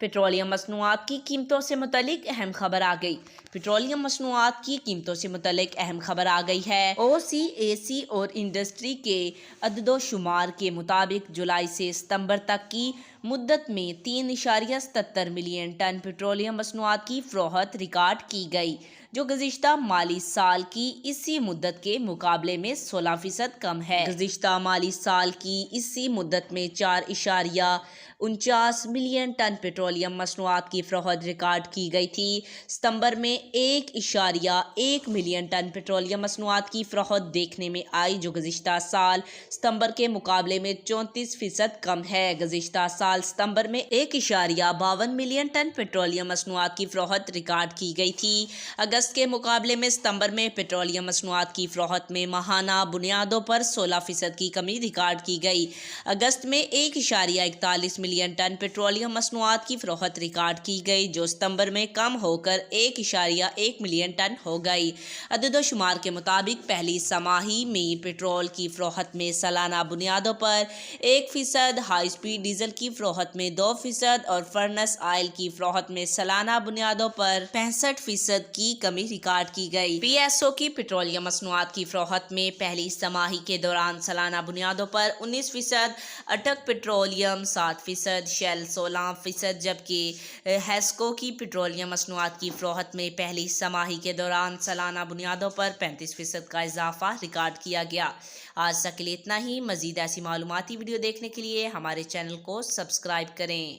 Petroleum मसनूआत की कीमतों से मुतलिक अहम खबर आ गई। पेट्रोलियम मसनूआत की कीमतों से मुतलिक अहम खबर आ गई है। OCAC और इंडस्ट्री के अददोशुमार के मुताबिक जुलाई से सितंबर तक की मुद्दत में 3.77 मिलियन टन पेट्रोलियम मसनूआत की फ़रोख्त रिकॉर्ड की गई, जो गुज़िश्ता माली साल की इसी मुद्दत के मुकाबले में 16% कम है। गुज़िश्ता माली साल की इसी मुद्दत में 4.49 मिलियन टन पेट्रोलियम मसनूआत की फ़रोख्त रिकॉर्ड की गई थी। सितंबर में 1.1 मिलियन टन पेट्रोलियम मसनूआत की फ़रोख्त देखने में आई, जो गुज़िश्ता साल सितंबर के मुकाबले में 34% कम है। गुज़िश्ता साल सितंबर में 1.52 मिलियन टन पेट्रोलियम मसनूआत की फ़रोख्त रिकॉर्ड की गई थी। अगस्त के मुकाबले में सितंबर में पेट्रोलियम मसनूआत की फ़रोख्त में माहाना बुनियादों पर 16% की कमी रिकॉर्ड की गई। अगस्त में 1.41 मिलियन टन पेट्रोलियम मसनूआत की फ़रोख्त रिकॉर्ड की गई, जो सितंबर में कम होकर 1.1 मिलियन टन हो गई। अददोशुमार के मुताबिक पहली समाही में पेट्रोल की फ़रोख्त में सालाना बुनियादों पर 1%, हाई स्पीड डीजल की फ़रोख्त में 2% और फर्नेस ऑयल की फ़रोख्त में सालाना बुनियादों पर 65% की कमी रिकॉर्ड की गई। PSO की पेट्रोलियम मसनूआत की फ़रोख्त में पहली समाही के दौरान सालाना बुनियादों पर 19%, अटक पेट्रोलियम 7%, शेल 16%, जबकि हेस्को की पेट्रोलियम मसनूआत की फ़रोख्त में पहली समाही के दौरान सालाना बुनियादों पर 35% का इजाफा रिकॉर्ड किया गया। आज तक के लिए इतना ही। मज़ीद ऐसी मालूमाती वीडियो देखने के लिए हमारे चैनल को सब्सक्राइब करें।